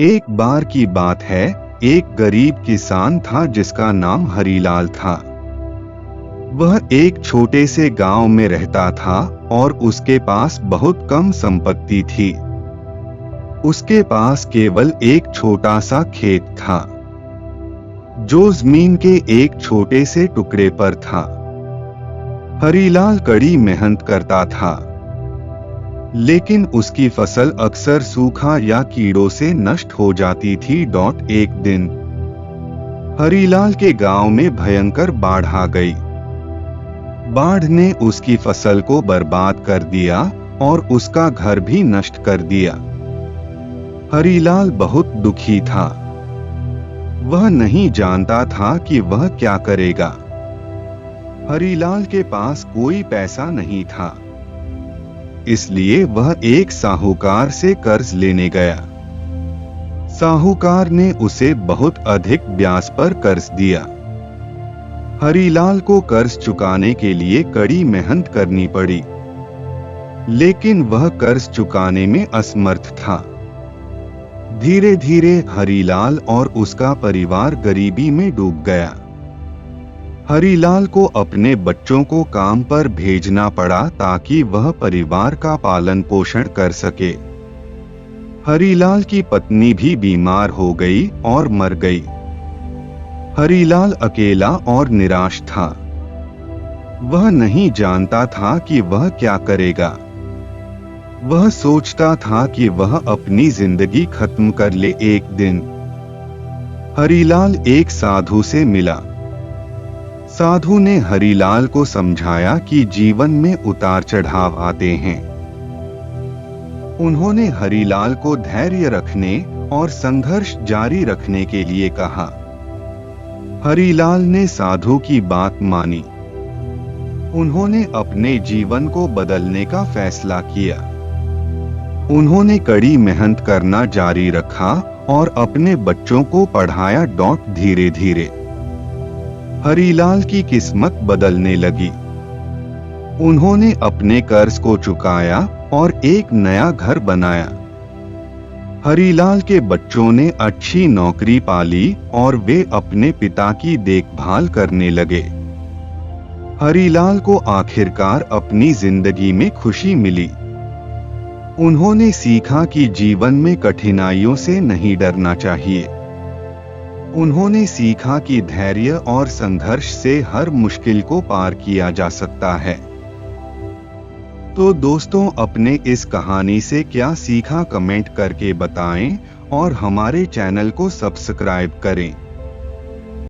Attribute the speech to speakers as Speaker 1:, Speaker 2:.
Speaker 1: एक बार की बात है, एक गरीब किसान था जिसका नाम हरीलाल था। वह एक छोटे से गांव में रहता था और उसके पास बहुत कम संपत्ति थी। उसके पास केवल एक छोटा सा खेत था, जो जमीन के एक छोटे से टुकड़े पर था। हरीलाल कड़ी मेहनत करता था, लेकिन उसकी फसल अक्सर सूखा या कीड़ों से नष्ट हो जाती थी। एक दिन हरीलाल के गांव में भयंकर बाढ़ आ गई। बाढ़ ने उसकी फसल को बर्बाद कर दिया और उसका घर भी नष्ट कर दिया। हरीलाल बहुत दुखी था। वह नहीं जानता था कि वह क्या करेगा। हरीलाल के पास कोई पैसा नहीं था, इसलिए वह एक साहूकार से कर्ज लेने गया। साहूकार ने उसे बहुत अधिक ब्याज पर कर्ज दिया। हरीलाल को कर्ज चुकाने के लिए कड़ी मेहनत करनी पड़ी, लेकिन वह कर्ज चुकाने में असमर्थ था। धीरे धीरे हरीलाल और उसका परिवार गरीबी में डूब गया। हरीलाल को अपने बच्चों को काम पर भेजना पड़ा ताकि वह परिवार का पालन पोषण कर सके। हरीलाल की पत्नी भी बीमार हो गई और मर गई। हरीलाल अकेला और निराश था। वह नहीं जानता था कि वह क्या करेगा। वह सोचता था कि वह अपनी जिंदगी खत्म कर ले। एक दिन हरीलाल एक साधु से मिला। साधु ने हरीलाल को समझाया कि जीवन में उतार चढ़ाव आते हैं। उन्होंने हरीलाल को धैर्य रखने और संघर्ष जारी रखने के लिए कहा। हरीलाल ने साधु की बात मानी। उन्होंने अपने जीवन को बदलने का फैसला किया। उन्होंने कड़ी मेहनत करना जारी रखा और अपने बच्चों को पढ़ाया। धीरे धीरे हरीलाल की किस्मत बदलने लगी। उन्होंने अपने कर्ज को चुकाया और एक नया घर बनाया। हरीलाल के बच्चों ने अच्छी नौकरी पाली और वे अपने पिता की देखभाल करने लगे। हरीलाल को आखिरकार अपनी जिंदगी में खुशी मिली। उन्होंने सीखा कि जीवन में कठिनाइयों से नहीं डरना चाहिए। उन्होंने सीखा कि धैर्य और संघर्ष से हर मुश्किल को पार किया जा सकता है। तो दोस्तों, अपने इस कहानी से क्या सीखा कमेंट करके बताएं और हमारे चैनल को सब्सक्राइब करें।